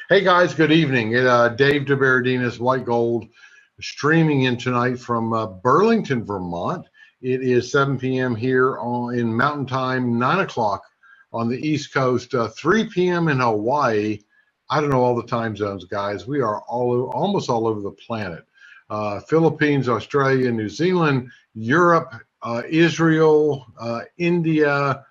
Hey guys, good evening. Dave DeBerardinis, White Gold, streaming in tonight from Burlington, Vermont. It is 7 p.m. here in Mountain Time, 9 o'clock on the East Coast, 3 p.m. in Hawaii. I don't know all the time zones, guys. We are almost all over the planet. Philippines, Australia, New Zealand, Europe, Israel, India.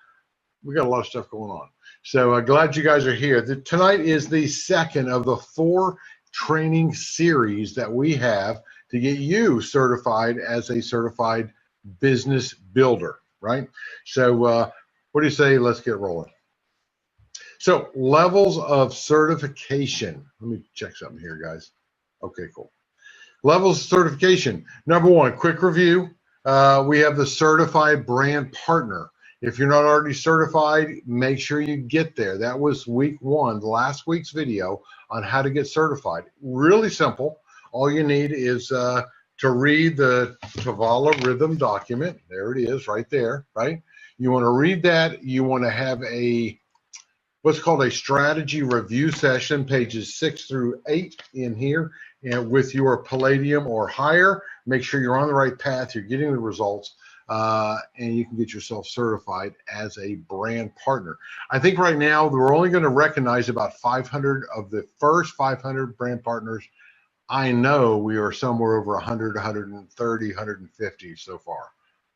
We got a lot of stuff going on. So glad you guys are here. Tonight is the second of the 4 training series that we have to get you certified as a certified business builder, right? So what do you say? Let's get rolling. So levels of certification. Let me check something here, guys. Okay, cool. Levels of certification. Number 1, quick review. We have the certified brand partner. If you're not already certified, make sure you get there. That was week 1, last week's video on how to get certified. Really simple. All you need is to read the Tavala rhythm document. There it is right there, right? You want to read that. You want to have what's called a strategy review session, pages 6 through 8 in here, and with your Palladium or higher. Make sure you're on the right path. You're getting the results. And you can get yourself certified as a brand partner. I think right now we're only going to recognize about 500 of the first 500 brand partners. I know we are somewhere over 100, 130, 150 so far.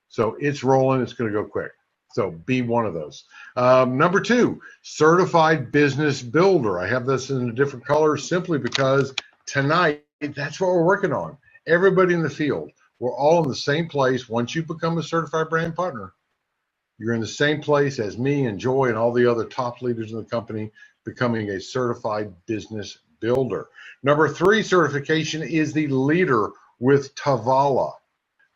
So it's rolling. It's going to go quick. So be one of those. Number 2, certified business builder. I have this in a different color simply because tonight that's what we're working on. Everybody in the field. We're all in the same place. Once you become a certified brand partner, you're in the same place as me and Joy and all the other top leaders in the company, becoming a certified business builder. Number 3 certification is the leader with Tavala.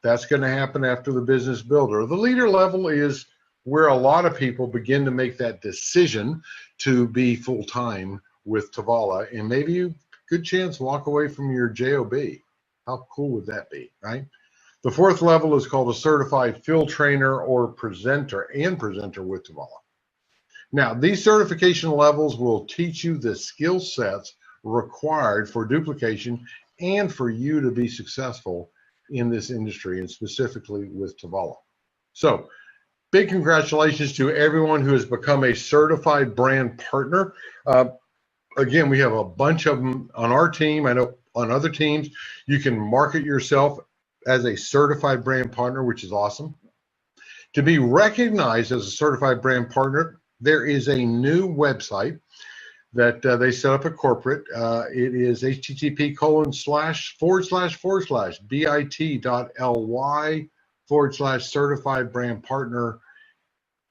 That's going to happen after the business builder. The leader level is where a lot of people begin to make that decision to be full-time with Tavala, and maybe you, good chance, walk away from your JOB. How cool would that be, right? The 4th level is called a certified field trainer or presenter with Tavala. Now, these certification levels will teach you the skill sets required for duplication and for you to be successful in this industry, and specifically with Tavala. So, big congratulations to everyone who has become a certified brand partner. Again, we have a bunch of them on our team. I know on other teams, you can market yourself as a certified brand partner, which is awesome. To be recognized as a certified brand partner, there is a new website that they set up at corporate. It is http://bit.ly/certified brand partner.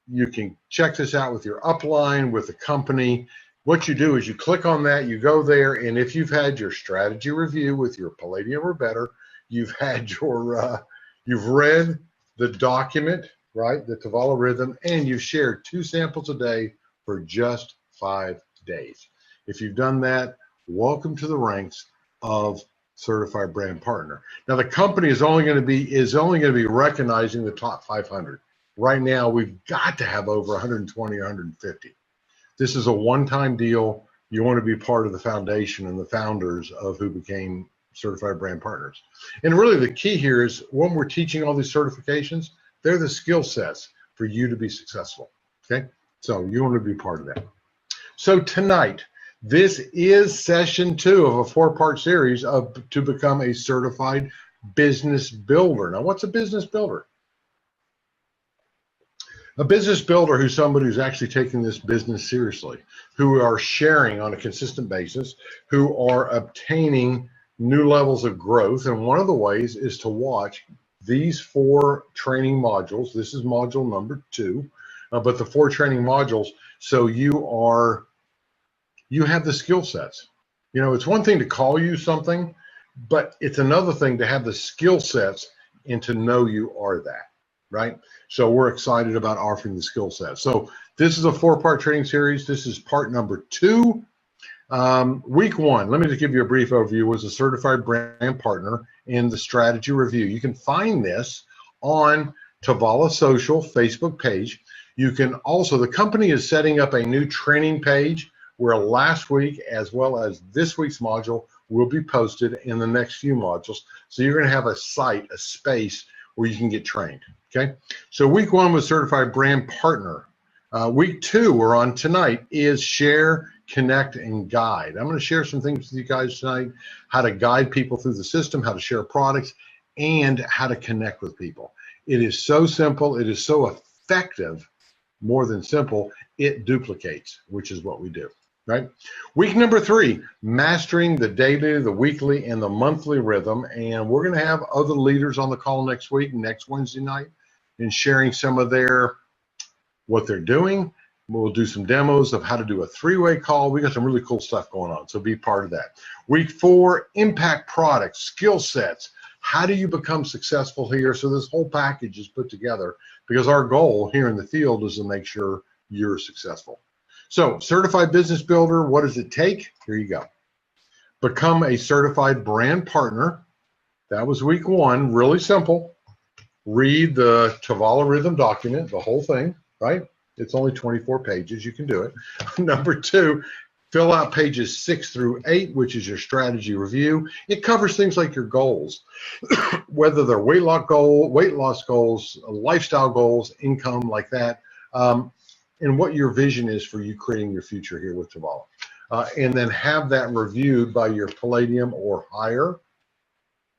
You can check this out with your upline, with the company. What you do is you click on that, you go there, and if you've had your strategy review with your Palladium or better, you've had your, you've read the document, right, the Tavala rhythm, and you've shared 2 samples a day for just 5 days. If you've done that, welcome to the ranks of certified brand partner. Now the company is only going to be recognizing the top 500. Right now, we've got to have over 120 or 150. This is a one-time deal. You want to be part of the foundation and the founders of who became certified brand partners. And really the key here is when we're teaching all these certifications, they're the skill sets for you to be successful, okay? So you want to be part of that. So tonight, this is session 2 of a 4-part series to become a certified business builder. Now, what's a business builder? A business builder who's somebody who's actually taking this business seriously, who are sharing on a consistent basis, who are obtaining new levels of growth. And one of the ways is to watch these 4 training modules. This is module number 2, but the 4 training modules. So you have the skill sets. You know, it's one thing to call you something, but it's another thing to have the skill sets and to know you are that. Right? So we're excited about offering the skill set. So this is a 4-part training series. This is part number 2. Week 1, let me just give you a brief overview, was a certified brand partner in the strategy review. You can find this on Tavala Social Facebook page. You can also, the company is setting up a new training page where last week as well as this week's module will be posted in the next few modules. So you're going to have a site, a space where you can get trained. Okay. So week 1 was certified brand partner. Week 2 we're on tonight is share, connect, and guide. I'm going to share some things with you guys tonight, how to guide people through the system, how to share products, and how to connect with people. It is so simple. It is so effective. More than simple, it duplicates, which is what we do, right? Week number 3, mastering the daily, the weekly, and the monthly rhythm. And we're going to have other leaders on the call next week, next Wednesday night, and sharing some of what they're doing. We'll do some demos of how to do a 3-way call. We got some really cool stuff going on, so be part of that. Week 4, impact products, skill sets. How do you become successful here? So this whole package is put together because our goal here in the field is to make sure you're successful. So certified business builder, what does it take? Here you go. Become a certified brand partner. That was week 1, really simple. Read the Tavala rhythm document, the whole thing, right? It's only 24 pages. You can do it. Number 2, fill out pages 6 through 8, which is your strategy review. It covers things like your goals, whether they're weight loss goals, lifestyle goals, income, like that, and what your vision is for you creating your future here with Tavala. And then have that reviewed by your Palladium or higher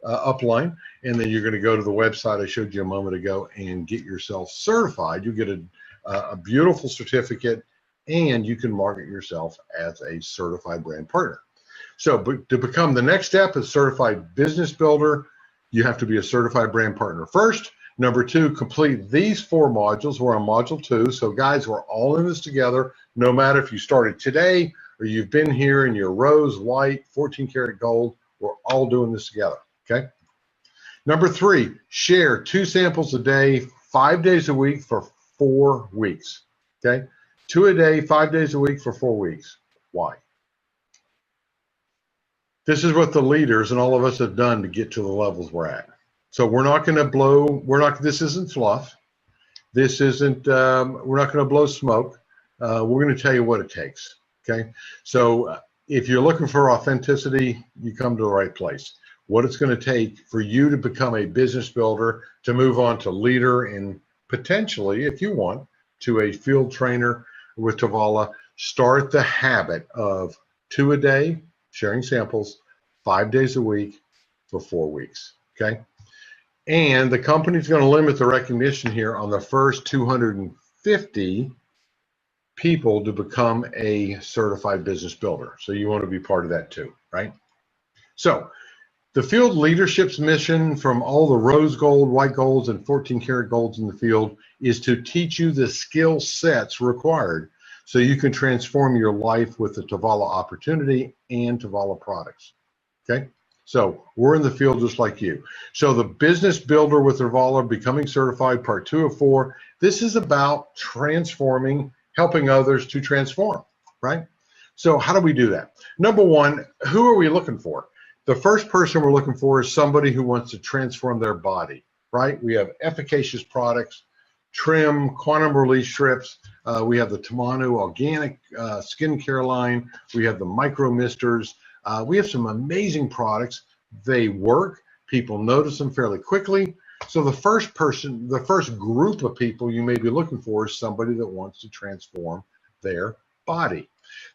upline. And then you're going to go to the website I showed you a moment ago and get yourself certified. You get a beautiful certificate, and you can market yourself as a certified brand partner. So to become the next step as certified business builder, you have to be a certified brand partner first. Number 2, complete these 4 modules. We're on module 2. So guys, we're all in this together. No matter if you started today or you've been here and you're rose, white, 14 karat gold, we're all doing this together. Okay. Number 3, share 2 samples a day, 5 days a week for 4 weeks. Okay. 2 a day, 5 days a week for 4 weeks. Why? This is what the leaders and all of us have done to get to the levels we're at. So we're not going to blow, this isn't fluff. This isn't, we're not going to blow smoke. We're going to tell you what it takes. Okay. So if you're looking for authenticity, you come to the right place. What it's going to take for you to become a business builder, to move on to leader, and potentially, if you want, to a field trainer with Tavala, start the habit of 2 a day, sharing samples, 5 days a week for 4 weeks, okay? And the company's going to limit the recognition here on the first 250 people to become a certified business builder. So you want to be part of that too, right? So the field leadership's mission from all the rose gold, white golds, and 14 karat golds in the field is to teach you the skill sets required so you can transform your life with the Tavala opportunity and Tavala products. Okay, so we're in the field just like you. So the business builder with Tavala, becoming certified, part 2 of 4. This is about transforming, helping others to transform, right? So how do we do that? Number 1, who are we looking for? The first person we're looking for is somebody who wants to transform their body, right? We have efficacious products, trim, quantum release strips. We have the Tamanu organic skincare line. We have the micro misters. We have some amazing products. They work. People notice them fairly quickly. So the first group of people you may be looking for is somebody that wants to transform their body.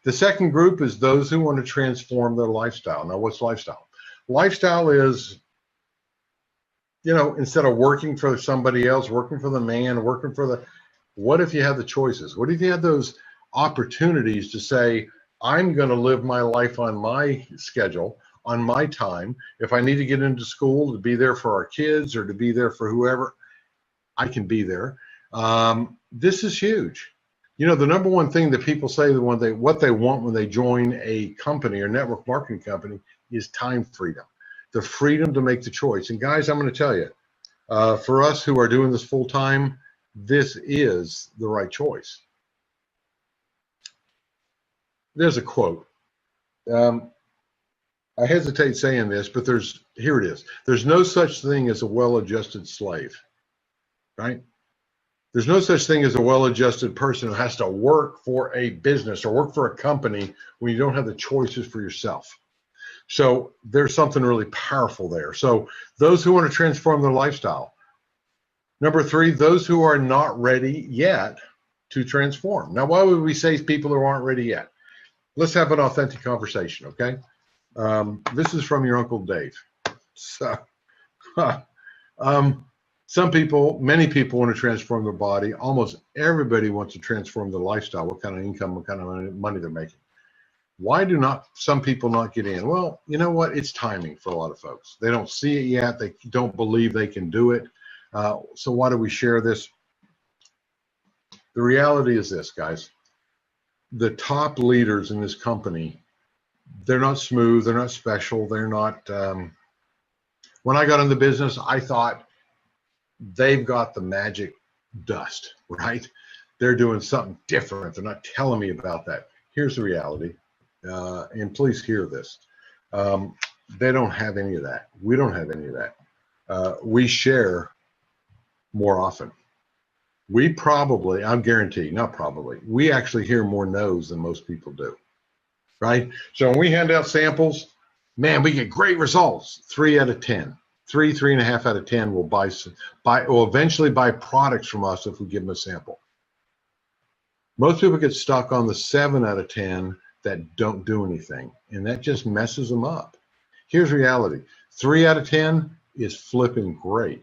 The second group is those who want to transform their lifestyle. Now, what's lifestyle? Lifestyle is, instead of working for somebody else, working for the man, what if you have the choices? What if you have those opportunities to say, I'm going to live my life on my schedule, on my time. If I need to get into school to be there for our kids or to be there for whoever, I can be there. This is huge. The number one thing that people say what they want when they join a company or network marketing company is time freedom, the freedom to make the choice. And guys, I'm going to tell you, for us who are doing this full time, this is the right choice. There's a quote. I hesitate saying this, but here it is. There's no such thing as a well-adjusted slave, right? There's no such thing as a well-adjusted person who has to work for a business or work for a company when you don't have the choices for yourself. So there's something really powerful there. So those who want to transform their lifestyle. Number three, those who are not ready yet to transform. Now, why would we say people who aren't ready yet? Let's have an authentic conversation, okay? This is from your Uncle Dave. So, some people, many people want to transform their body. Almost everybody wants to transform their lifestyle, what kind of income, what kind of money they're making. Why do not some people not get in? Well, you know what? It's timing for a lot of folks. They don't see it yet. They don't believe they can do it. So why do we share this? The reality is this, guys. The top leaders in this company, they're not smooth. They're not special. They're not. When I got in the business, I thought they've got the magic dust, right? They're doing something different. They're not telling me about that. Here's the reality. And please hear this. They don't have any of that. We don't have any of that. We share more often. We probably, I'm guaranteed, not probably, we actually hear more no's than most people do, right? So when we hand out samples, man, we get great results. 3 out of 10. 3.5 out of 10 will eventually buy products from us if we give them a sample. Most people get stuck on the 7 out of 10 that don't do anything, and that just messes them up. Here's reality. 3 out of 10 is flipping great.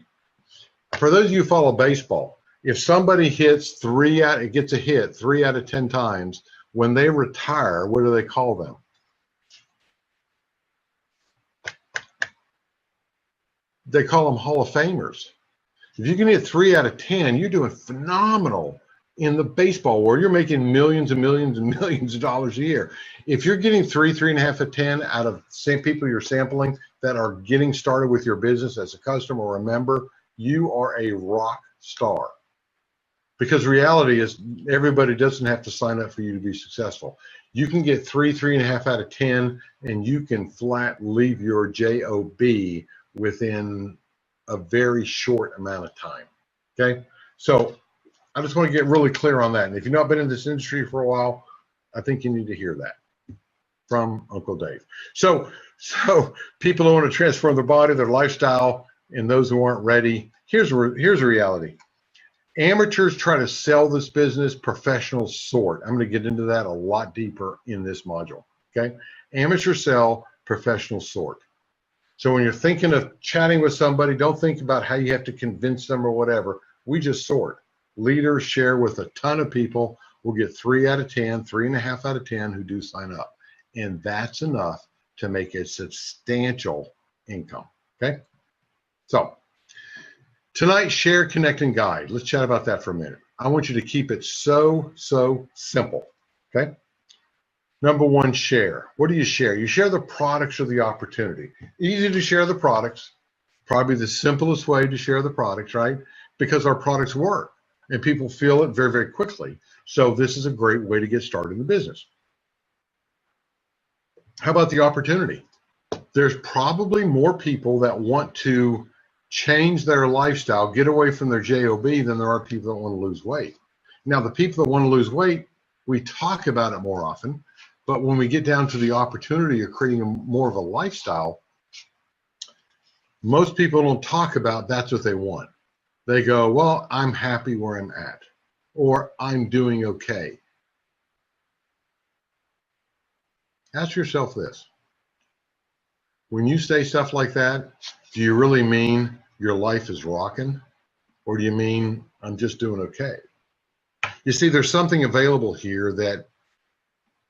For those of you who follow baseball, if somebody gets a hit 3 out of 10 times, when they retire, what do they call them? They call them Hall of Famers. If you can hit 3 out of 10, you're doing phenomenal in the baseball world. You're making millions and millions and millions of dollars a year. If you're getting 3.5 out of 10 out of same people you're sampling that are getting started with your business as a customer or a member, you are a rock star. Because reality is everybody doesn't have to sign up for you to be successful. You can get 3.5 out of 10, and you can flat leave your job within a very short amount of time. Okay, so I just want to get really clear on that. And if you've not been in this industry for a while, I think you need to hear that from Uncle Dave. So people who want to transform their body, their lifestyle, and those who aren't ready, here's a reality. Amateurs try to sell this business, professionals sort. I'm going to get into that a lot deeper in this module, okay? Amateurs sell, professionals sort. So when you're thinking of chatting with somebody, don't think about how you have to convince them or whatever. We just sort. Leaders share with a ton of people. We'll get 3 out of 10, 3.5 out of 10 who do sign up. And that's enough to make a substantial income, okay? So tonight, share, connect, and guide. Let's chat about that for a minute. I want you to keep it so simple, okay? Number one, share. What do you share? You share the products or the opportunity. Easy to share the products. Probably the simplest way to share the products, right? Because our products work and people feel it very, very quickly. So this is a great way to get started in the business. How about the opportunity? There's probably more people that want to change their lifestyle, get away from their job than there are people that want to lose weight. Now, the people that want to lose weight, we talk about it more often, but when we get down to the opportunity of creating more of a lifestyle, most people don't talk about that's what they want. They go, well, I'm happy where I'm at, or I'm doing okay. Ask yourself this. When you say stuff like that, do you really mean your life is rocking? Or do you mean I'm just doing okay? You see, there's something available here that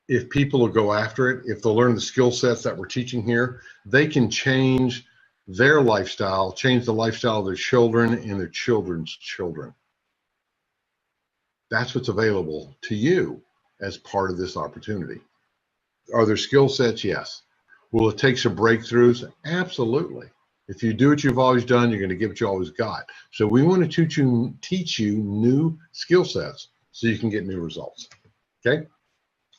if people will go after it, if they'll learn the skill sets that we're teaching here, they can change their lifestyle, change the lifestyle of their children and their children's children. That's what's available to you as part of this opportunity. Are there skill sets? Yes. Will it take some breakthroughs? Absolutely. If you do what you've always done, you're going to get what you always got. So we want to teach you new skill sets so you can get new results. Okay?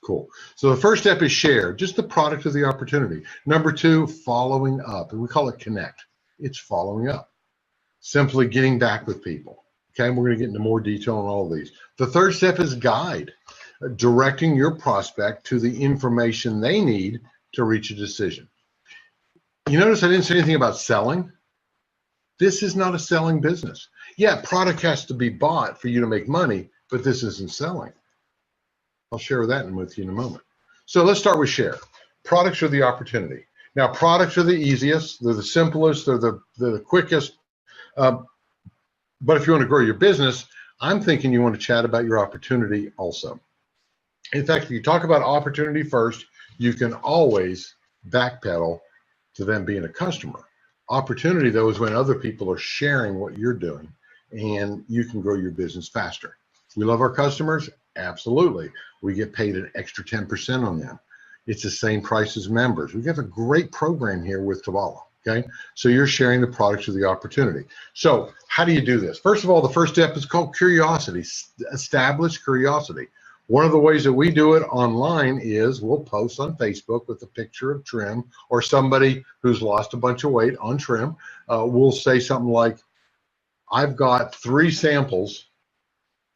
Cool. So the first step is share, just the product of the opportunity. Number two, following up. And we call it connect. It's following up. Simply getting back with people. Okay, and we're going to get into more detail on all of these. The third step is guide, directing your prospect to the information they need to reach a decision. You notice I didn't say anything about selling. This is not a selling business. Yeah, product has to be bought for you to make money, but this isn't selling. I'll share that with you in a moment. So let's start with share. Products are the opportunity. Now, products are the easiest. They're the simplest. They're the quickest. But if you want to grow your business, I'm thinking you want to chat about your opportunity also. In fact, if you talk about opportunity first, you can always backpedal to them being a customer. Opportunity, though, is when other people are sharing what you're doing, and you can grow your business faster. We love our customers. Absolutely. We get paid an extra 10% on them. It's the same price as members. We've got a great program here with Tavala. Okay, so you're sharing the products of the opportunity. So how do you do this? First of all, the first step is called curiosity. Establish curiosity. One of the ways that we do it online is we'll post on Facebook with a picture of trim, or somebody who's lost a bunch of weight on trim. We'll say something like, I've got 3 samples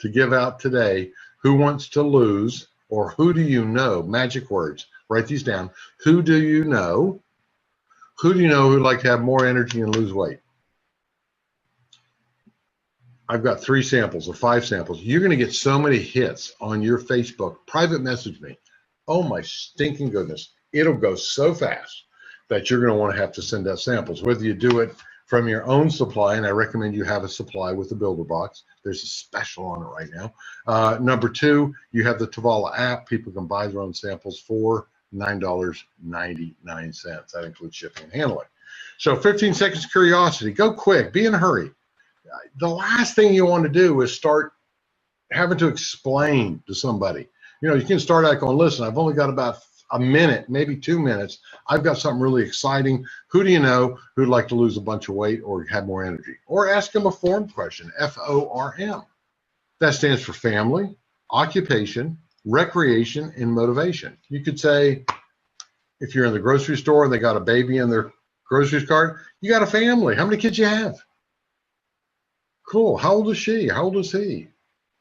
to give out today. Who wants to lose, or who do you know? Magic words. Write these down. Who do you know? Who do you know who'd like to have more energy and lose weight? I've got 3 samples or 5 samples. You're going to get so many hits on your Facebook. Private message me. Oh my stinking goodness. It'll go so fast that you're going to want to have to send out samples. Whether you do it from your own supply, and I recommend you have a supply with the builder box. There's a special on it right now. Number 2, you have the Tavala app. People can buy their own samples for $9.99. That includes shipping and handling. So 15 seconds of curiosity. Go quick. Be in a hurry. The last thing you want to do is start having to explain to somebody. You know, you can start out going, listen, I've only got about a minute, maybe 2 minutes. I've got something really exciting. Who do you know who'd like to lose a bunch of weight or have more energy? Or ask them a form question, FORM. That stands for family, occupation, recreation, and motivation. You could say, if you're in the grocery store and they got a baby in their grocery cart, you got a family. How many kids you have? Cool. How old is she? How old is he?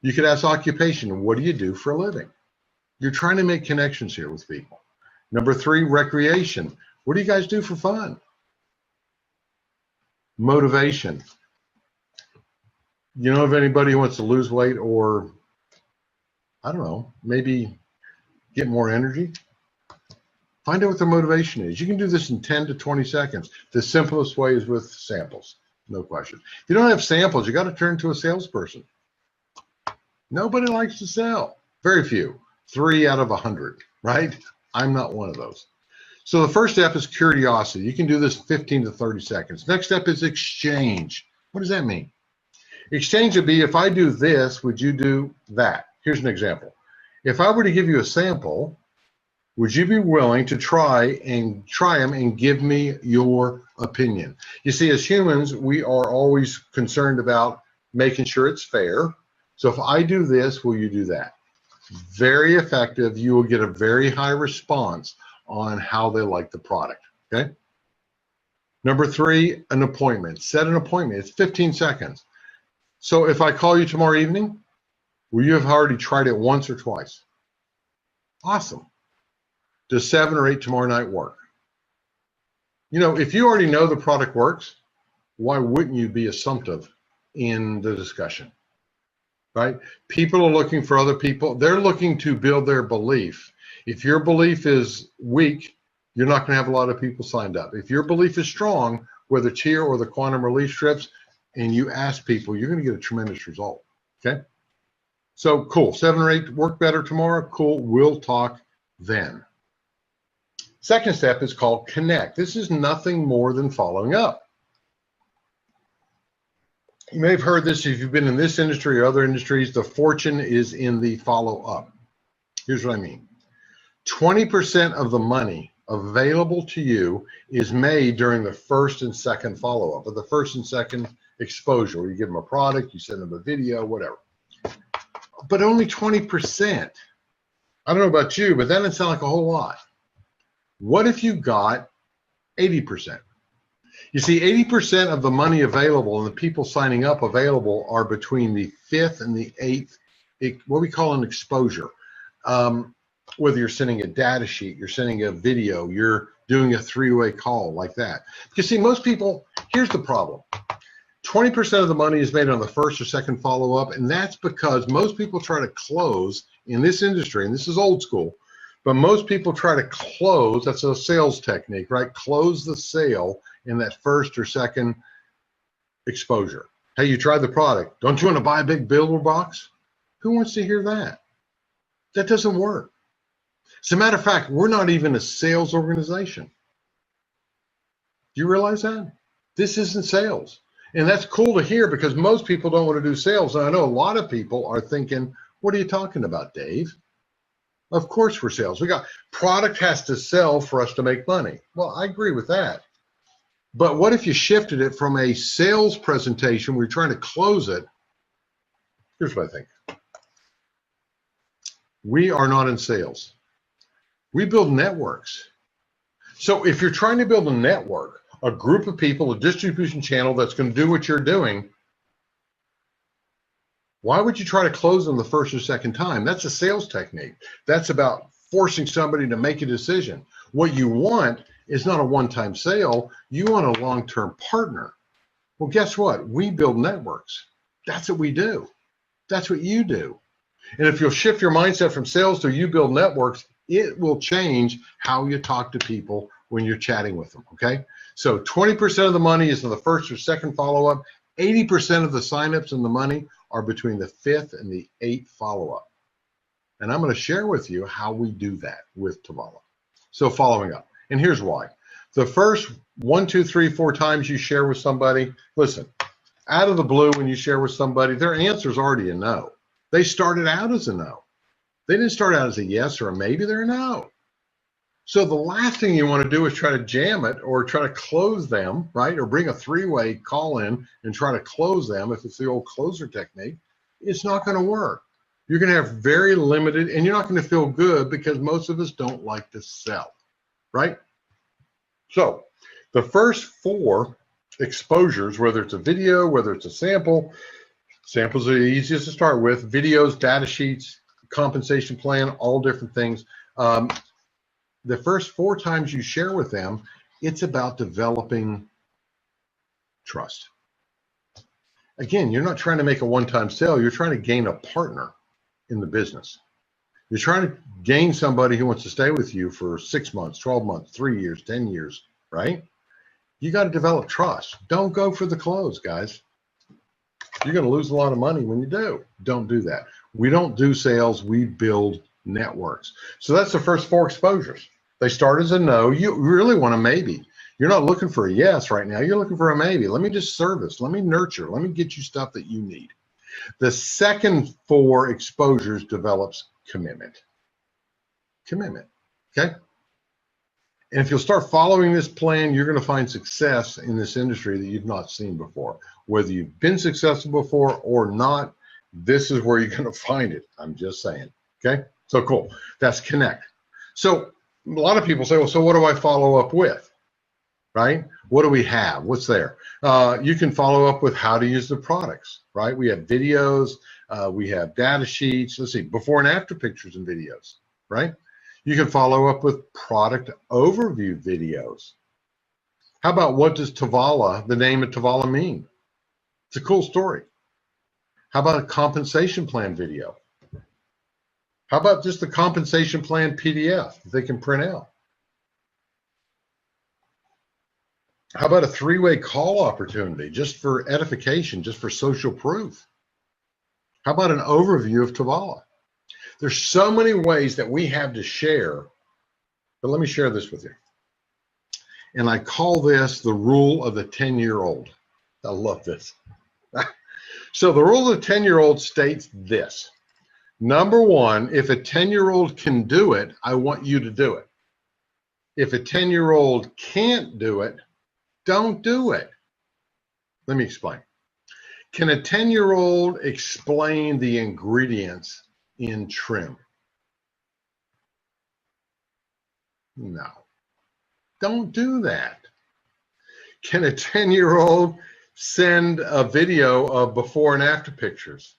You could ask occupation. What do you do for a living? You're trying to make connections here with people. Number 3, recreation. What do you guys do for fun? Motivation. You know of anybody who wants to lose weight or, I don't know, maybe get more energy? Find out what their motivation is. You can do this in 10 to 20 seconds. The simplest way is with samples, no question. If you don't have samples, you got to turn to a salesperson. Nobody likes to sell. Very few. 3 out of 100, right? I'm not one of those. So the first step is curiosity. You can do this 15 to 30 seconds. Next step is exchange. What does that mean? Exchange would be, if I do this, would you do that? Here's an example. If I were to give you a sample, would you be willing to try them and give me your opinion? You see, as humans, we are always concerned about making sure it's fair. So if I do this, will you do that? Very effective. You will get a very high response on how they like the product, okay? Number 3, an appointment. Set an appointment. It's 15 seconds. So if I call you tomorrow evening, will you have already tried it once or twice? Awesome. Does 7 or 8 tomorrow night work? You know, if you already know the product works, why wouldn't you be assumptive in the discussion, right? People are looking for other people. They're looking to build their belief. If your belief is weak, you're not going to have a lot of people signed up. If your belief is strong, whether it's here or the quantum relief strips, and you ask people, you're going to get a tremendous result, okay? So cool, 7 or 8 work better tomorrow? Cool, we'll talk then. Second step is called connect. This is nothing more than following up. You may have heard this if you've been in this industry or other industries. The fortune is in the follow-up. Here's what I mean. 20% of the money available to you is made during the first and second follow-up, or the first and second exposure, where you give them a product, you send them a video, whatever. But only 20%. I don't know about you, but that doesn't sound like a whole lot. What if you got 80%? You see, 80% of the money available and the people signing up available are between the 5th and the 8th, what we call an exposure. Whether you're sending a data sheet, you're sending a video, you're doing a 3-way call like that. Because see, most people, here's the problem. 20% of the money is made on the first or second follow-up, and that's because most people try to close in this industry, and this is old school, but most people try to close, that's a sales technique, right? Close the sale in that first or second exposure. Hey, you tried the product. Don't you want to buy a big billboard box? Who wants to hear that? That doesn't work. As a matter of fact, we're not even a sales organization. Do you realize that? This isn't sales. And that's cool to hear because most people don't want to do sales. And I know a lot of people are thinking, what are you talking about, Dave? Of course we're sales. We got product has to sell for us to make money. Well, I agree with that. But what if you shifted it from a sales presentation where you're trying to close it? Here's what I think. We are not in sales. We build networks. So if you're trying to build a network, a group of people, a distribution channel that's going to do what you're doing, why would you try to close them the first or second time? That's a sales technique. That's about forcing somebody to make a decision. What you want is not a one-time sale. You want a long-term partner. Well, guess what? We build networks. That's what we do. That's what you do. And if you'll shift your mindset from sales to you build networks, it will change how you talk to people when you're chatting with them, okay? So 20% of the money is in the first or second follow-up. 80% of the signups and the money are between the 5th and the 8th follow-up. And I'm going to share with you how we do that with Tavala. So following up, and here's why. The first 1, 2, 3, 4 times you share with somebody, listen, out of the blue when you share with somebody, their answer is already a no. They started out as a no. They didn't start out as a yes or a maybe, they're a no. So the last thing you want to do is try to jam it or try to close them, right? Or bring a 3-way call in and try to close them. If it's the old closer technique, it's not going to work. You're going to have very limited, and you're not going to feel good because most of us don't like to sell, right? So the first 4 exposures, whether it's a video, whether it's a sample, samples are the easiest to start with, videos, data sheets, compensation plan, all different things. The first 4 times you share with them, it's about developing trust. Again, you're not trying to make a one-time sale. You're trying to gain a partner in the business. You're trying to gain somebody who wants to stay with you for 6 months, 12 months, 3 years, 10 years, right? You got to develop trust. Don't go for the close, guys. You're going to lose a lot of money when you do. Don't do that. We don't do sales. We build networks. So that's the first 4 exposures. They start as a no. You really want a maybe. You're not looking for a yes right now. You're looking for a maybe. Let me just service. Let me nurture. Let me get you stuff that you need. The second 4 exposures develops commitment. Commitment. Okay? And if you'll start following this plan, you're going to find success in this industry that you've not seen before. Whether you've been successful before or not, this is where you're going to find it. I'm just saying. Okay? So cool. That's connect. So a lot of people say, well, so what do I follow up with? Right? What do we have? What's there? You can follow up with how to use the products, right? We have videos, we have data sheets. Let's see, before and after pictures and videos, right? You can follow up with product overview videos. How about what does Tavala, the name of Tavala, mean? It's a cool story. How about a compensation plan video? How about just the compensation plan PDF that they can print out? How about a 3-way call opportunity just for edification, just for social proof? How about an overview of Tavala? There's so many ways that we have to share, but let me share this with you. And I call this the rule of the 10-year-old. I love this. So the rule of the 10-year-old states this. Number 1, if a 10-year-old can do it, I want you to do it. If a 10-year-old can't do it, don't do it. Let me explain. Can a 10-year-old explain the ingredients in trim? No. Don't do that. Can a 10-year-old send a video of before and after pictures?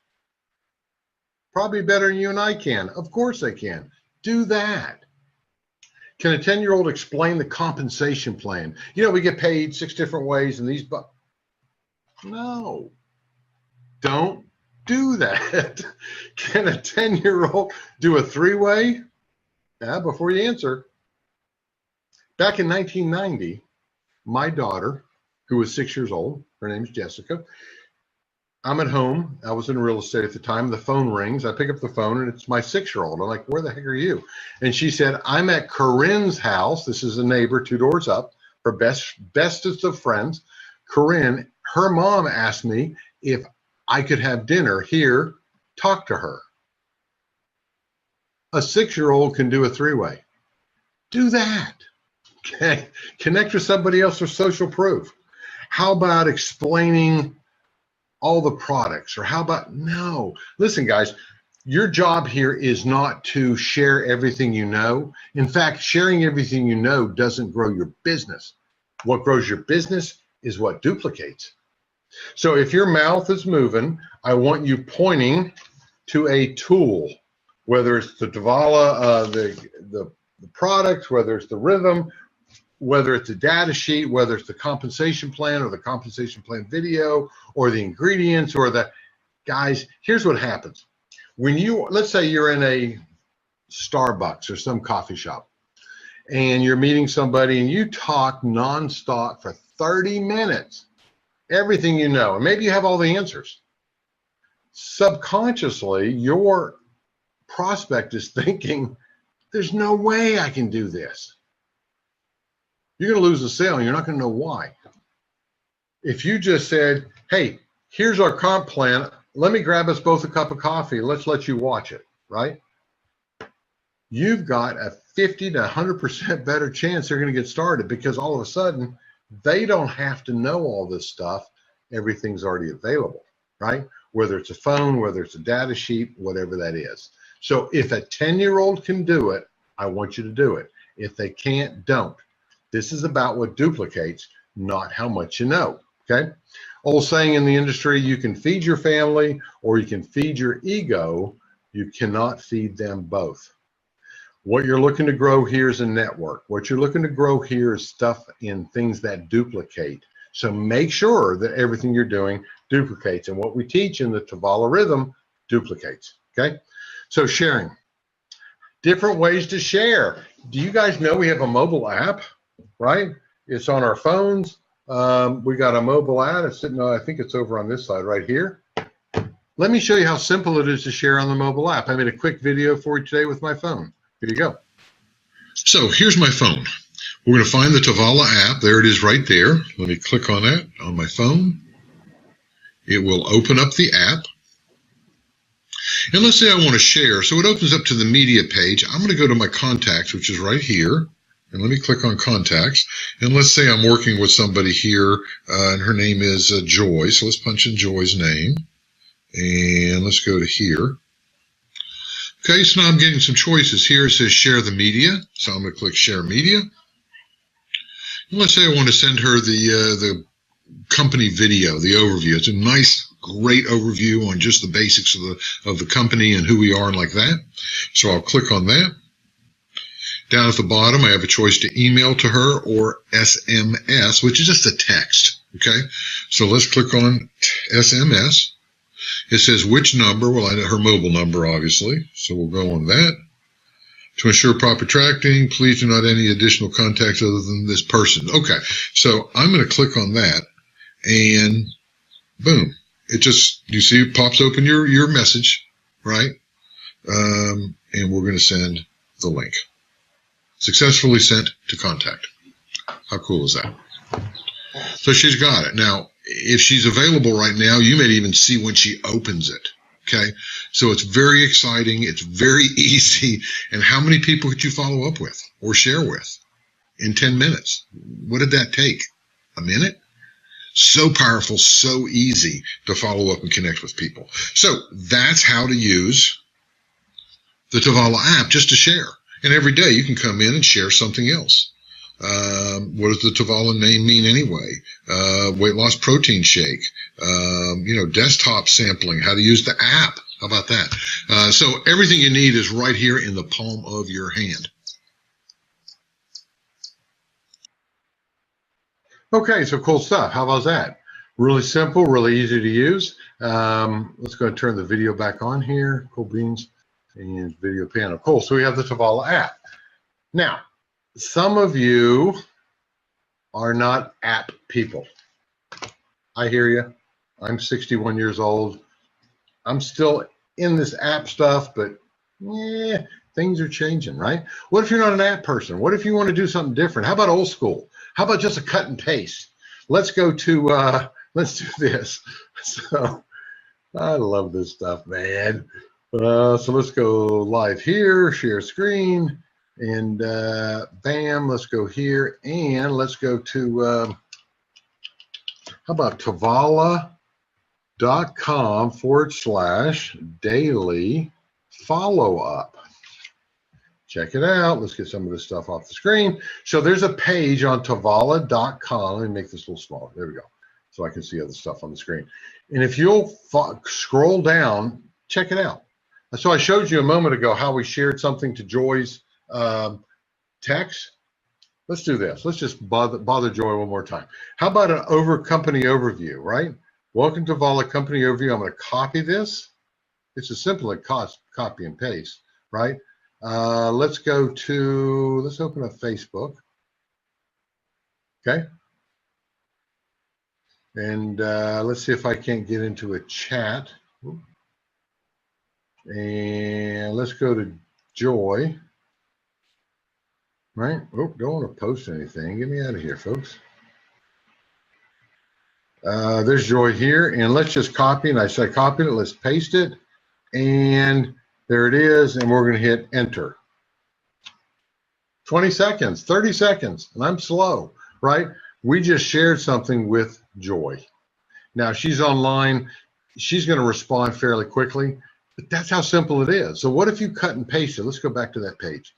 Probably better than you and I can. Of course they can. Do that. Can a 10-year-old explain the compensation plan? You know, we get paid 6 different ways and these, no, don't do that. Can a 10-year-old do a 3-way? Yeah, before you answer. Back in 1990, my daughter, who was 6 years old, her name is Jessica, I'm at home. I was in real estate at the time. The phone rings. I pick up the phone, and it's my 6-year-old. I'm like, where the heck are you? And she said, I'm at Corinne's house. This is a neighbor 2 doors up, her bestest of friends. Corinne, her mom asked me if I could have dinner here, talk to her. A 6-year-old can do a 3-way. Do that. Okay. Connect with somebody else for social proof. How about explaining all the products? Or how about, no. Listen, guys, your job here is not to share everything you know. In fact, sharing everything you know doesn't grow your business. What grows your business is what duplicates. So if your mouth is moving, I want you pointing to a tool, whether it's the Tavala, the product, whether it's the rhythm, whether it's a data sheet, whether it's the compensation plan or the compensation plan video or the ingredients or the, guys, here's what happens. When you, let's say you're in a Starbucks or some coffee shop and you're meeting somebody and you talk nonstop for 30 minutes, everything you know, and maybe you have all the answers. Subconsciously, your prospect is thinking, there's no way I can do this. You're going to lose the sale and you're not going to know why. If you just said, hey, here's our comp plan. Let me grab us both a cup of coffee. Let's let you watch it, right? You've got a 50 to 100% better chance they're going to get started because all of a sudden they don't have to know all this stuff. Everything's already available, right? Whether it's a phone, whether it's a data sheet, whatever that is. So if a 10-year-old can do it, I want you to do it. If they can't, don't. This is about what duplicates, not how much you know, okay? Old saying in the industry, you can feed your family or you can feed your ego. You cannot feed them both. What you're looking to grow here is a network. What you're looking to grow here is stuff in things that duplicate. So make sure that everything you're doing duplicates. And what we teach in the Tavala rhythm duplicates, okay? So sharing. Different ways to share. Do you guys know we have a mobile app? Right? It's on our phones. We got a mobile app. It's sitting, I think it's over on this side right here. Let me show you how simple it is to share on the mobile app. I made a quick video for you today with my phone. Here you go. So here's my phone. We're going to find the Tavala app. There it is right there. Let me click on that on my phone. It will open up the app. And let's say I want to share. So it opens up to the media page. I'm going to go to my contacts, which is right here. And let me click on contacts. And let's say I'm working with somebody here, and her name is Joy. So let's punch in Joy's name. And let's go to here. Okay, so now I'm getting some choices here. It says share the media. So I'm going to click share media. And let's say I want to send her the company video, the overview. It's a nice, great overview on just the basics of the company and who we are and like that. So I'll click on that. Down at the bottom, I have a choice to email to her or SMS, which is just a text, okay? So let's click on SMS. It says which number. Well, I know her mobile number, obviously, so we'll go on that. To ensure proper tracking, please do not any additional contacts other than this person. Okay, so I'm going to click on that, and boom. It just, you see it pops open your message, right? And we're going to send the link. Successfully sent to contact. How cool is that? So she's got it. Now, if she's available right now, you may even see when she opens it. Okay? So it's very exciting. It's very easy. And how many people could you follow up with or share with in 10 minutes? What did that take? A minute? So powerful, so easy to follow up and connect with people. So that's how to use the Tavala app just to share. And every day you can come in and share something else. What does the Tavala name mean anyway? Weight loss protein shake. Desktop sampling, how to use the app. How about that? So everything you need is right here in the palm of your hand. Okay, so cool stuff. How about that? Really simple, really easy to use. Let's go and turn the video back on here. Cool beans and video panel. Cool. So we have the Tavala app. Now, some of you are not app people. I hear you. I'm 61 years old. I'm still in this app stuff, but things are changing, right? What if you're not an app person? What if you want to do something different? How about old school? How about just a cut and paste? Let's go to, let's do this. So I love this stuff, man. So let's go live here, share screen, and bam, let's go here, and let's go to, how about Tavala.com/daily follow-up. Check it out. Let's get some of this stuff off the screen. So there's a page on Tavala.com. Let me make this a little smaller. There we go. So I can see other stuff on the screen. And if you'll scroll down, check it out. So I showed you a moment ago how we shared something to Joy's text. Let's do this. Let's just bother Joy one more time. How about an company overview, right? Welcome to Tavala company overview. I'm going to copy this. It's as simple as copy and paste, right? Let's open up Facebook. Okay. And let's see if I can't get into a chat. And let's go to Joy. Right? Oh, don't want to post anything. Get me out of here, folks. There's Joy here. And let's just copy. And I said copy it. Let's paste it. And there it is. And we're going to hit enter. 20 seconds, 30 seconds. And I'm slow, right? We just shared something with Joy. Now she's online. She's going to respond fairly quickly. But that's how simple it is. So what if you cut and paste it? Let's go back to that page.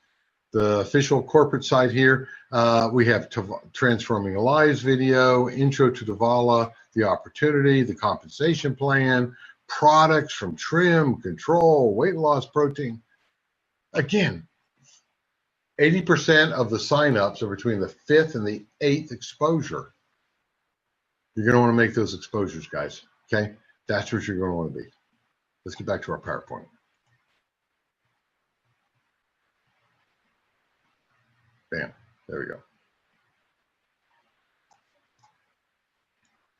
The official corporate site here, we have Transforming Lives video, Intro to Tavala, the opportunity, the compensation plan, products from trim, control, weight loss, protein. Again, 80% of the signups are between the 5th and the 8th exposure. You're going to want to make those exposures, guys. Okay? That's what you're going to want to be. Let's get back to our PowerPoint. Bam. There we go.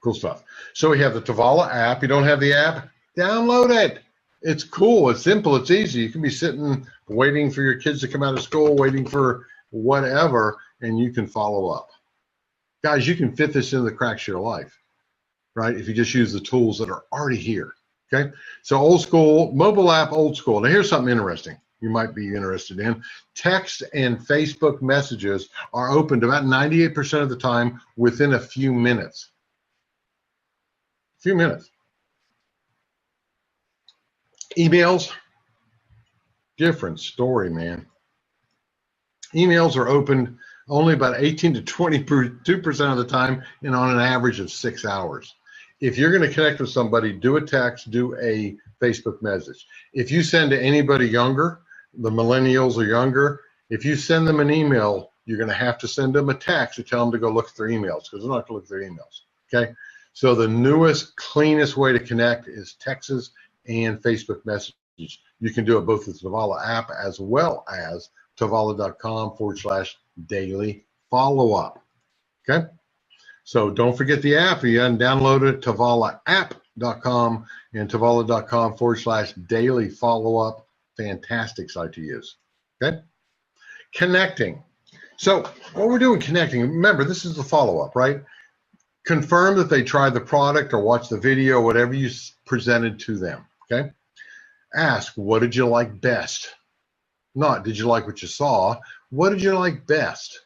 Cool stuff. So we have the Tavala app. You don't have the app? Download it. It's cool. It's simple. It's easy. You can be sitting waiting for your kids to come out of school, waiting for whatever, and you can follow up. Guys, you can fit this into the cracks of your life, right? If you just use the tools that are already here. Okay. So old school, mobile app, old school. Now here's something interesting you might be interested in. Text and Facebook messages are opened about 98% of the time within a few minutes. Emails, different story, man. Emails are opened only about 18 to 22% of the time and on an average of 6 hours. If you're going to connect with somebody, do a text, do a Facebook message. If you send to anybody younger, the millennials or younger, if you send them an email, you're going to have to send them a text to tell them to go look at their emails because they're not going to look at their emails. Okay. So the newest, cleanest way to connect is texts and Facebook messages. You can do it both with the Tavala app as well as Tavala.com/daily follow-up. Okay. So don't forget the app. If you haven't downloaded it, TavalaApp.com and Tavala.com/daily follow-up. Fantastic site to use. Okay. Connecting. So what we're doing connecting, remember, this is the follow-up, right? Confirm that they tried the product or watch the video, whatever you presented to them. Okay. Ask, what did you like best? Not, did you like what you saw? What did you like best?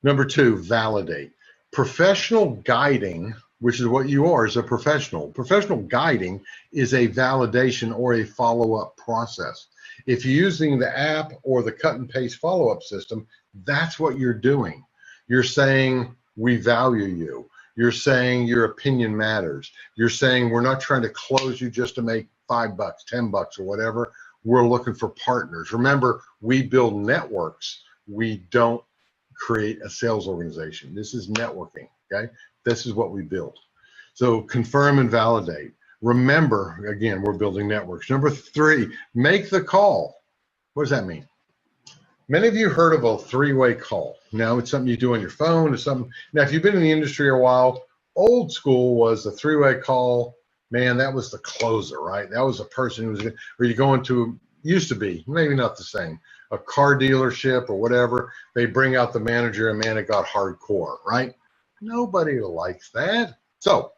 Number 2, validate. Professional guiding, which is what you are as a professional. Professional guiding is a validation or a follow-up process. If you're using the app or the cut and paste follow-up system, that's what you're doing. You're saying, we value you. You're saying your opinion matters. You're saying we're not trying to close you just to make $5, $10 or whatever. We're looking for partners. Remember, we build networks. We don't create a sales organization. This is networking, okay? This is what we build. So confirm and validate. Remember, again, we're building networks. Number 3, make the call. What does that mean? Many of you heard of a 3-way call. Now it's something you do on your phone. It's something. Now, if you've been in the industry a while, old school was the 3-way call. Man, that was the closer, right? That was a person who was, or you go into, used to be, maybe not the same, a car dealership or whatever. They bring out the manager, and man, it got hardcore, right? Nobody likes that. So,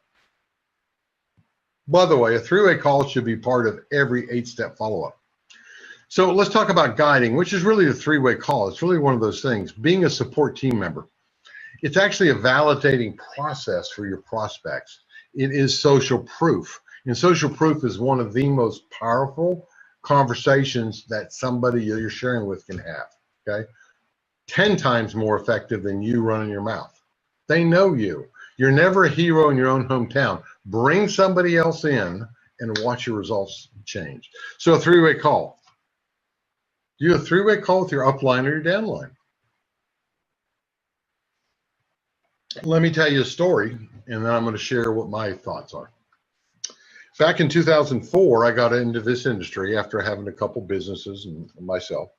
by the way, a 3-way call should be part of every 8-step follow-up. So let's talk about guiding, which is really a 3-way call. It's really one of those things. Being a support team member, it's actually a validating process for your prospects. It is social proof. And social proof is one of the most powerful conversations that somebody you're sharing with can have, okay? 10 times more effective than you running your mouth. They know you. You're never a hero in your own hometown. Bring somebody else in and watch your results change. So a 3-way call. Do you have a 3-way call with your upline or your downline? Let me tell you a story, and then I'm going to share what my thoughts are. Back in 2004, I got into this industry after having a couple businesses and myself.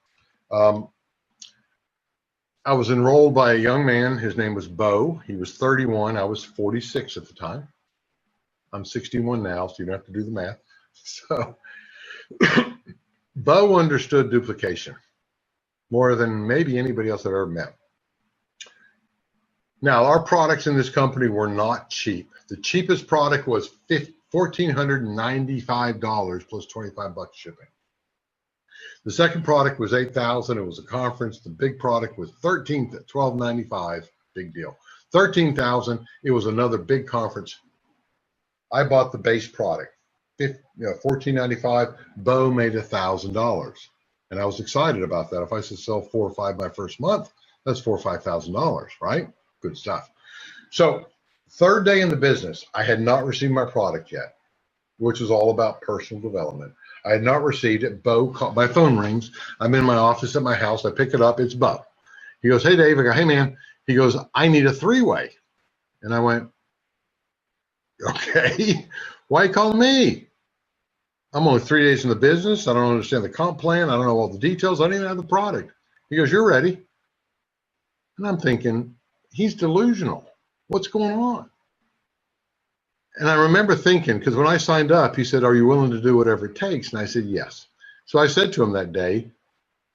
I was enrolled by a young man. His name was Bo. He was 31. I was 46 at the time. I'm 61 now, so you don't have to do the math. So Bo understood duplication more than maybe anybody else I've ever met. Now, our products in this company were not cheap. The cheapest product was $1,495 plus $25 shipping. The second product was $8,000. It was a conference. The big product was $1,295. Big deal. $13,000. It was another big conference. I bought the base product, $1,495. Bo made $1,000, and I was excited about that. If I should sell 4 or 5 my first month, that's $4,000 or $5,000, right? Good stuff. So, third day in the business, I had not received my product yet, which was all about personal development. I had not received it. Bo called, my phone rings. I'm in my office at my house. I pick it up. It's Bo. He goes, "Hey, Dave." I go, "Hey, man." He goes, "I need a 3-way." And I went, "Okay, why you calling me? I'm only 3 days in the business. I don't understand the comp plan. I don't know all the details. I don't even have the product." He goes, "You're ready." And I'm thinking, he's delusional. What's going on? And I remember thinking, because when I signed up, he said, "Are you willing to do whatever it takes?" And I said, "Yes." So I said to him that day,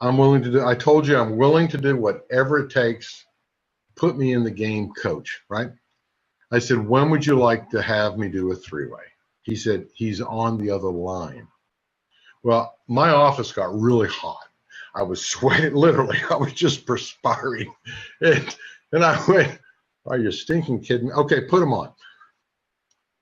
I told you I'm willing to do whatever it takes. Put me in the game, coach, right? I said, "When would you like to have me do a 3-way?" He said, "He's on the other line." Well, my office got really hot. I was sweating, literally. I was just perspiring. And I went, "Are you stinking kidding me?" Okay, put him on.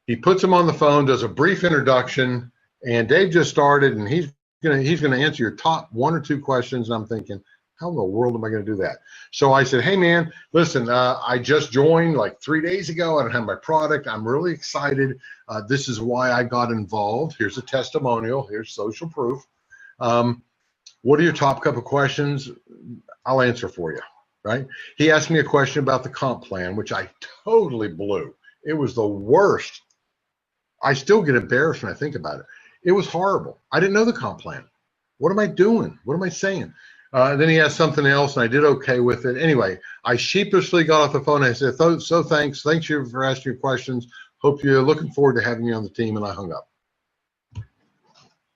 He puts him on the phone, does a brief introduction, and Dave just started, and he's gonna answer your top 1 or 2 questions. And I'm thinking, how in the world am I gonna do that? So I said, "Hey man, listen, I just joined like 3 days ago. I don't have my product. I'm really excited. This is why I got involved. Here's a testimonial. Here's social proof. What are your top couple questions? I'll answer for you." Right? He asked me a question about the comp plan, which I totally blew. It was the worst. I still get embarrassed when I think about it. It was horrible. I didn't know the comp plan. What am I doing? What am I saying? Then he asked something else, and I did okay with it. Anyway, I sheepishly got off the phone. And I said, "So thanks. Thanks you for asking your questions. Hope you're looking forward to having you on the team." And I hung up.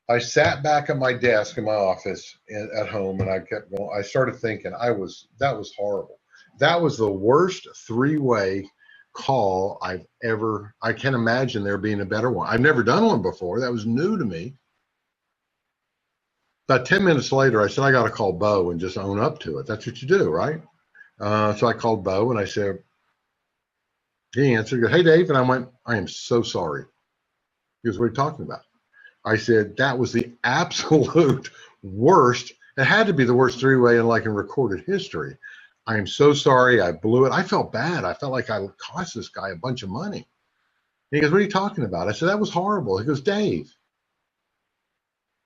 I sat back at my desk in my office at home, and I kept going. I started thinking, that was horrible. That was the worst 3-way call I can't imagine there being a better one. I've never done one before. That was new to me. About 10 minutes later, I said, "I got to call Bo and just own up to it." That's what you do, right? So I called Bo, and I said, he answered, "Hey, Dave." And I went, "I am so sorry." He goes, "What are you talking about?" I said, "That was the absolute worst, it had to be the worst three-way in recorded history. I am so sorry, I blew it. I felt bad. I felt like I cost this guy a bunch of money. And he goes, what are you talking about? I said, that was horrible. He goes, Dave,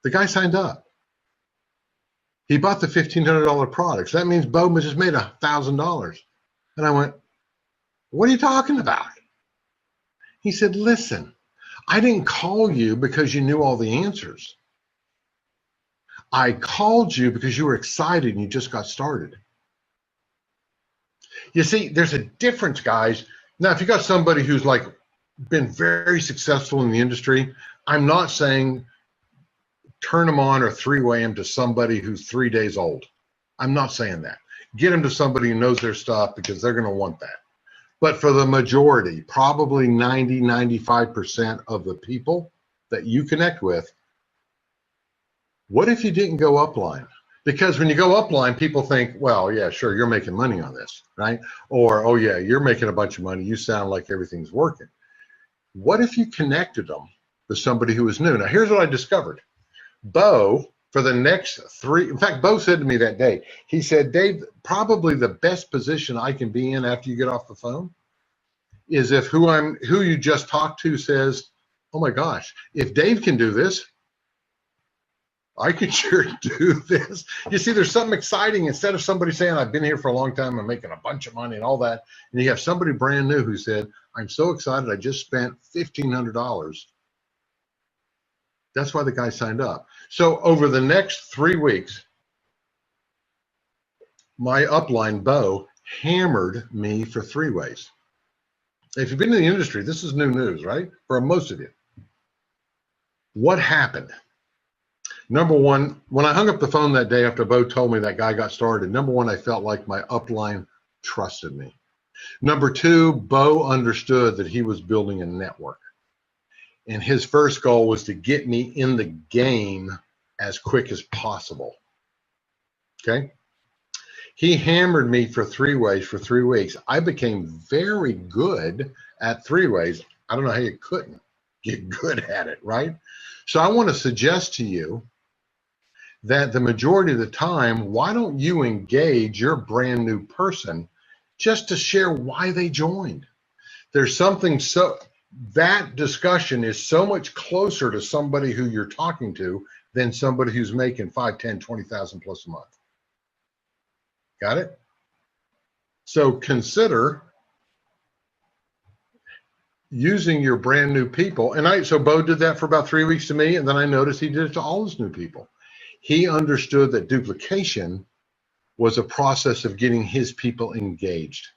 the guy signed up. He bought the $1,500 product. So that means Bo just made $1,000. And I went, what are you talking about? He said, listen, I didn't call you because you knew all the answers. I called you because you were excited and you just got started. You see, there's a difference, guys. Now, if you got somebody who's been very successful in the industry, I'm not saying turn them on or three-way them to somebody who's 3 days old. I'm not saying that. Get them to somebody who knows their stuff, because they're going to want that. But for the majority, probably 90, 95% of the people that you connect with, what if you didn't go upline? Because when you go upline, people think, well, yeah, sure, you're making money on this, right? Or, oh, yeah, you're making a bunch of money. You sound like everything's working. What if you connected them with somebody who was new? Now, here's what I discovered. Bo, for the next in fact, Bo said to me that day, he said, Dave, probably the best position I can be in after you get off the phone is if who you just talked to says, oh my gosh, if Dave can do this, I can sure do this. You see, there's something exciting. Instead of somebody saying, I've been here for a long time, I'm making a bunch of money and all that, and you have somebody brand new who said, I'm so excited, I just spent $1,500. That's why the guy signed up. So over the next 3 weeks, my upline, Bo, hammered me for three-ways. If you've been in the industry, this is new news, right? For most of you. What happened? Number one, when I hung up the phone that day after Bo told me that guy got started, number one, I felt like my upline trusted me. Number two, Bo understood that he was building a network. And his first goal was to get me in the game as quick as possible. Okay? He hammered me for three-ways for 3 weeks. I became very good at three-ways. I don't know how you couldn't get good at it, right? So I want to suggest to you that the majority of the time, why don't you engage your brand new person just to share why they joined? There's something that discussion is so much closer to somebody who you're talking to than somebody who's making 5, 10, 20,000 plus a month. Got it? So consider using your brand new people. And so Bo did that for about 3 weeks to me, and then I noticed he did it to all his new people. He understood that duplication was a process of getting his people engaged.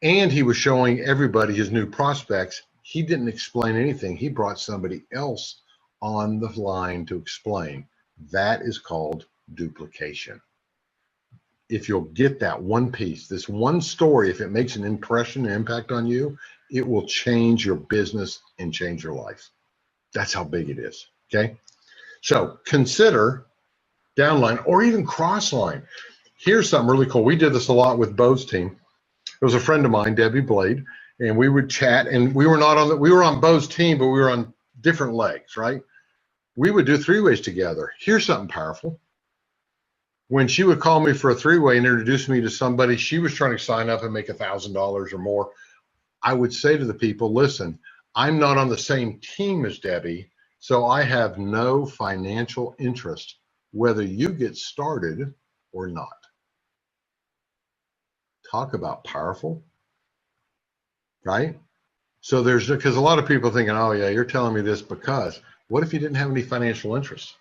And he was showing everybody his new prospects. He didn't explain anything. He brought somebody else on the line to explain. That is called duplication. If you'll get that one piece, this one story, if it makes an impression, an impact on you, it will change your business and change your life. That's how big it is, okay? So consider downline or even crossline. Here's something really cool. We did this a lot with Bo's team. It was a friend of mine, Debbie Blade, and we would chat, and we were on Bo's team, but we were on different legs, right? We would do three-ways together. Here's something powerful. When she would call me for a three-way and introduce me to somebody, she was trying to sign up and make $1,000 or more. I would say to the people, listen, I'm not on the same team as Debbie, so I have no financial interest whether you get started or not. Talk about powerful, right? So because a lot of people are thinking, oh yeah, you're telling me this because, what if you didn't have any financial interest?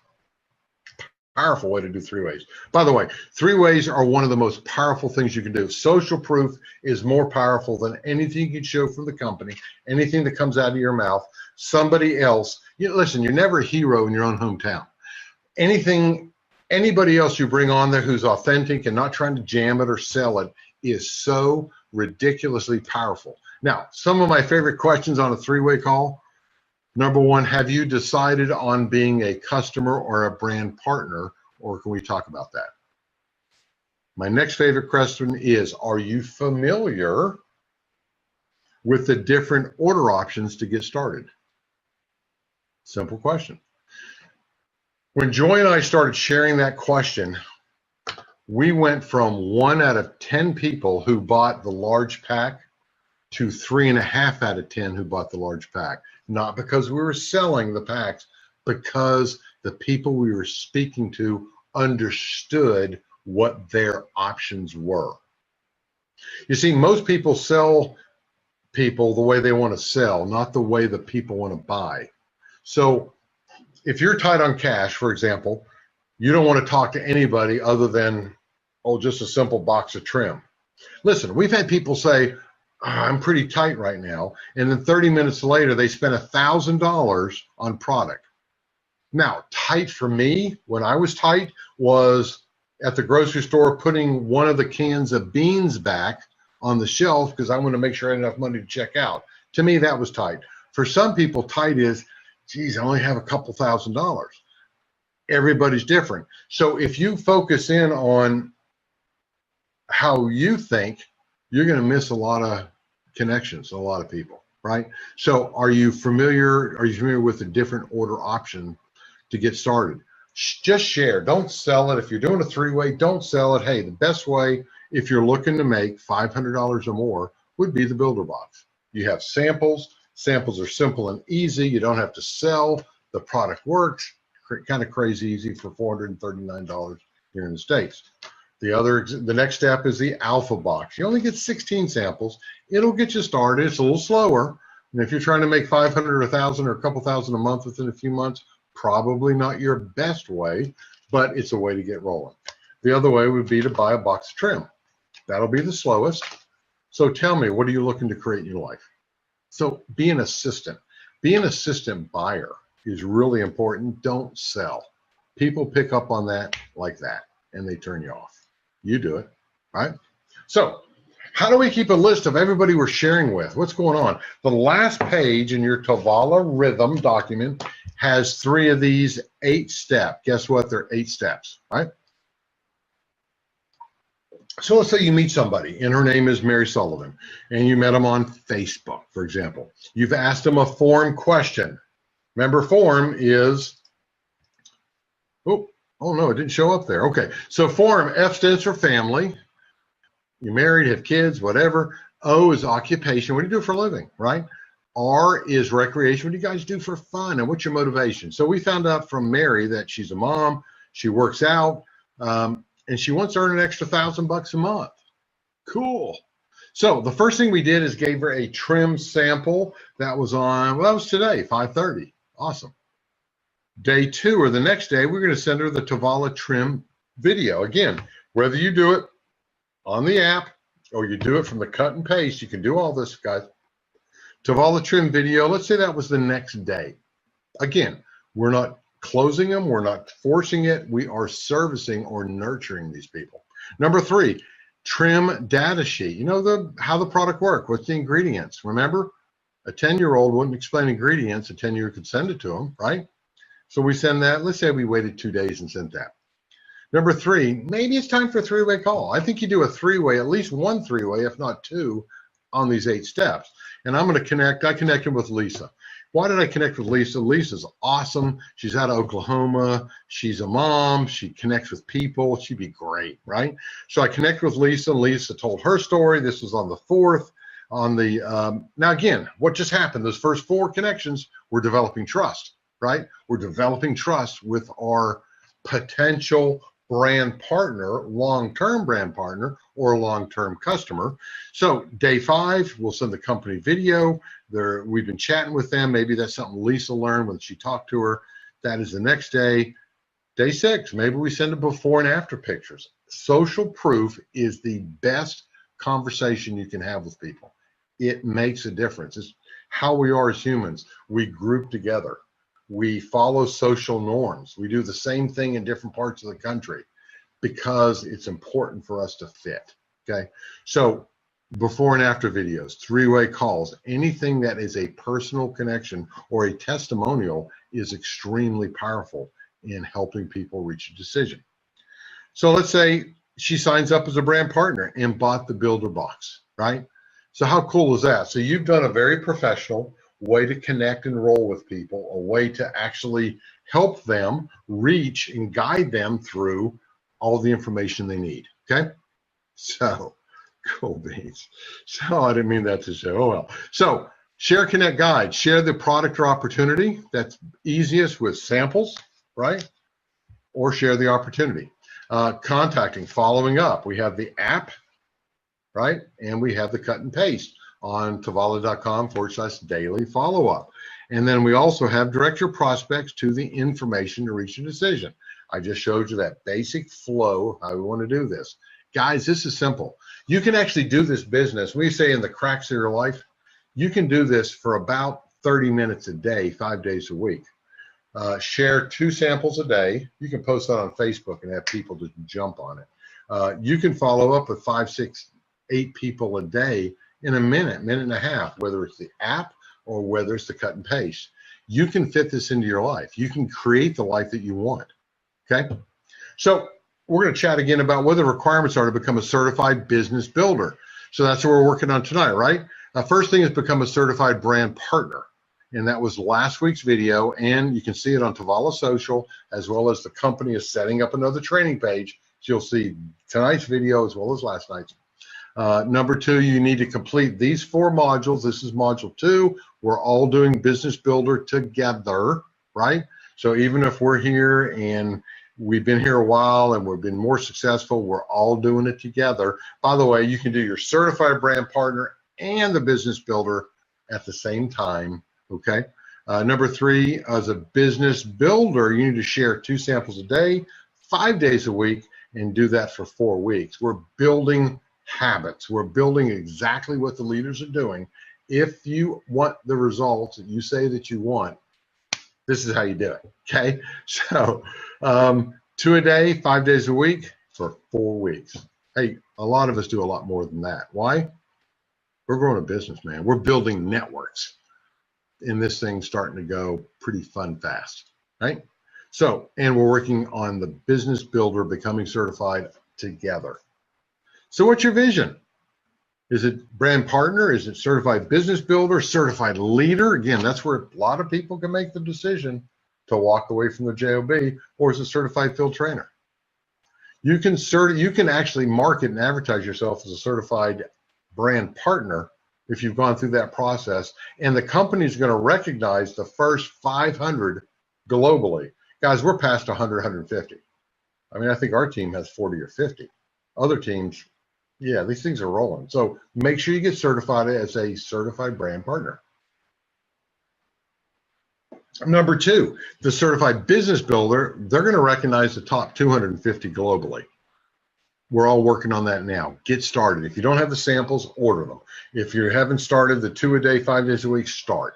Powerful way to do three-ways. By the way, three-ways are one of the most powerful things you can do. Social proof is more powerful than anything you can show from the company, anything that comes out of your mouth. Somebody else, listen, you're never a hero in your own hometown. Anybody else you bring on there who's authentic and not trying to jam it or sell it is so ridiculously powerful. Now, some of my favorite questions on a three-way call. Number one, have you decided on being a customer or a brand partner, or can we talk about that? My next favorite question is, are you familiar with the different order options to get started? Simple question. When Joy and I started sharing that question, we went from 1 out of 10 people who bought the large pack to 3.5 out of 10 who bought the large pack. Not because we were selling the packs, because the people we were speaking to understood what their options were. You see, most people sell people the way they want to sell, not the way the people want to buy. So if you're tight on cash, for example, you don't want to talk to anybody other than, oh, just a simple box of trim. Listen, we've had people say, I'm pretty tight right now, and then 30 minutes later, they spent $1,000 on product. Now, tight for me, when I was tight, was at the grocery store putting one of the cans of beans back on the shelf because I wanted to make sure I had enough money to check out. To me, that was tight. For some people, tight is, geez, I only have a couple $1,000s. Everybody's different. So if you focus in on how you think, you're going to miss a lot of connections, a lot of people, right? So are you familiar with a different order option to get started? Just share. Don't sell it. If you're doing a three-way, don't sell it. Hey, the best way, if you're looking to make $500 or more, would be the builder box. You have samples. Samples are simple and easy. You don't have to sell. The product works. Kind of crazy easy for $439 here in the States. The next step is the alpha box. You only get 16 samples. It'll get you started. It's a little slower. And if you're trying to make 500 or 1,000 or a couple thousand a month within a few months, probably not your best way, but it's a way to get rolling. The other way would be to buy a box of trim. That'll be the slowest. So tell me, what are you looking to create in your life? So be an assistant. Be an assistant buyer is really important. Don't sell. People pick up on that like that, and they turn you off. You do it, right? So how do we keep a list of everybody we're sharing with? What's going on? The last page in your Tavala rhythm document has 3 of these 8 steps. Guess what? They're 8 steps, right? So let's say you meet somebody, and her name is Mary Sullivan, and you met them on Facebook, for example. You've asked them a form question. Remember, form is, oh no, it didn't show up there. Okay, so form, F stands for family. You're married, have kids, whatever. O is occupation. What do you do for a living, right? R is recreation. What do you guys do for fun, and what's your motivation? So we found out from Mary that she's a mom, she works out, and she wants to earn an extra $1,000 a month. Cool. So the first thing we did is gave her a trim sample that was on, well, that was today, 5:30. Awesome. Day 2 or the next day, we're going to send her the Tavala trim video. Again, whether you do it on the app or you do it from the cut and paste, you can do all this, guys. Tavala trim video, let's say that was the next day. Again, we're not closing them. We're not forcing it. We are servicing or nurturing these people. Number 3, trim data sheet. You know how the product works. What's the ingredients? Remember, a 10-year-old wouldn't explain ingredients. A 10-year-old could send it to them, right? So we send that. Let's say we waited 2 days and sent that. Number 3, maybe it's time for a 3-way call. I think you do a 3-way, at least one 3-way, if not 2, on these 8 steps. And I'm going to connect. I connected with Lisa. Why did I connect with Lisa? Lisa's awesome. She's out of Oklahoma. She's a mom. She connects with people. She'd be great, right? So I connected with Lisa, and Lisa told her story. This was on the 4th. Now again, what just happened? Those first 4 connections, we're developing trust, right? We're developing trust with our potential brand partner, long-term brand partner, or long-term customer. So day 5, we'll send the company video. We've been chatting with them. Maybe that's something Lisa learned when she talked to her. That is the next day. Day 6, maybe we send a before and after pictures. Social proof is the best conversation you can have with people. It makes a difference. It's how we are as humans. We group together. We follow social norms. We do the same thing in different parts of the country because it's important for us to fit, okay? So before and after videos, 3-way calls, anything that is a personal connection or a testimonial is extremely powerful in helping people reach a decision. So let's say she signs up as a brand partner and bought the builder box, right? So how cool is that? So you've done a very professional way to connect and roll with people, a way to actually help them reach and guide them through all the information they need. Okay, so cool beans. So I didn't mean that to say, oh well. So share, connect, guide. Share the product or opportunity. That's easiest with samples, right? Or share the opportunity. Contacting, following up. We have the app, right? And we have the cut and paste on tavala.com/daily follow-up. And then we also have direct your prospects to the information to reach a decision. I just showed you that basic flow of how we want to do this. Guys, this is simple. You can actually do this business. We say in the cracks of your life, you can do this for about 30 minutes a day, 5 days a week. Share 2 samples a day. You can post that on Facebook and have people just jump on it. You can follow up with 5, 6, 8 people a day in a minute, minute and a half, whether it's the app or whether it's the cut and paste. You can fit this into your life. You can create the life that you want. Okay? So we're going to chat again about what the requirements are to become a certified business builder. So that's what we're working on tonight, right? First thing is become a certified brand partner. And that was last week's video. And you can see it on Tavala Social, as well as the company is setting up another training page. So you'll see tonight's video as well as last night's. Number 2, you need to complete these 4 modules. This is module 2. We're all doing business builder together, right? So even if we're here and we've been here a while and we've been more successful, we're all doing it together. By the way, you can do your certified brand partner and the business builder at the same time, okay? Number 3, as a business builder, you need to share 2 samples a day, 5 days a week, and do that for 4 weeks. We're building habits. We're building exactly what the leaders are doing. If you want the results that you say that you want, this is how you do it, okay? So 2 a day, 5 days a week for 4 weeks. Hey, a lot of us do a lot more than that. Why? We're growing a business, man. We're building networks, and this thing's starting to go pretty fun fast, right? So, and we're working on the business builder becoming certified together. So what's your vision? Is it brand partner? Is it certified business builder, certified leader? Again, that's where a lot of people can make the decision to walk away from the job, or is it certified field trainer? You can actually market and advertise yourself as a certified brand partner if you've gone through that process, and the company is going to recognize the first 500 globally. Guys, we're past 100, 150. I mean, I think our team has 40 or 50. Other teams, yeah, these things are rolling. So make sure you get certified as a certified brand partner. Number 2, the certified business builder, they're going to recognize the top 250 globally. We're all working on that now. Get started. If you don't have the samples, order them. If you haven't started the 2 a day, 5 days a week, start.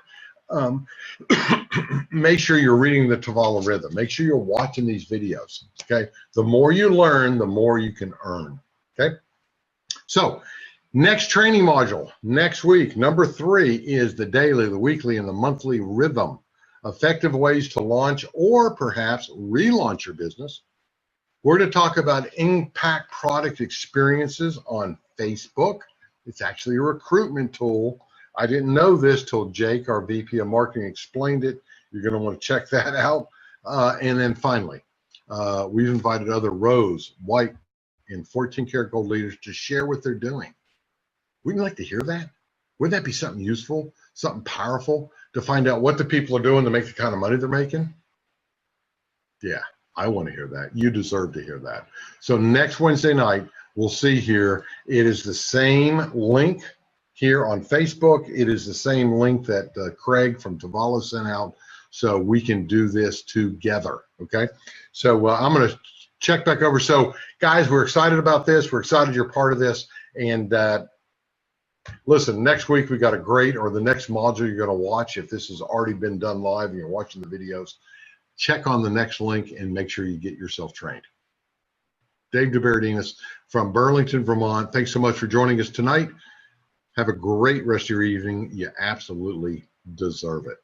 Make sure you're reading the Tavala rhythm. Make sure you're watching these videos, okay? The more you learn, the more you can earn, okay? So next training module, next week, number 3 is the daily, the weekly, and the monthly rhythm. Effective ways to launch or perhaps relaunch your business. We're going to talk about impact product experiences on Facebook. It's actually a recruitment tool. I didn't know this till Jake, our VP of Marketing, explained it. You're going to want to check that out. And then finally, we've invited other Rose, White, and 14-karat gold leaders to share what they're doing. Wouldn't you like to hear that? Wouldn't that be something useful, something powerful to find out what the people are doing to make the kind of money they're making? Yeah, I want to hear that. You deserve to hear that. So next Wednesday night, we'll see here. It is the same link here on Facebook. It is the same link that Craig from Tavala sent out, so we can do this together, okay? So I'm going to check back over. So guys, we're excited about this. We're excited you're part of this. And listen, next week we got a great, or the next module you're going to watch, if this has already been done live and you're watching the videos, check on the next link and make sure you get yourself trained. Dave DeBerardinis from Burlington, Vermont. Thanks so much for joining us tonight. Have a great rest of your evening. You absolutely deserve it.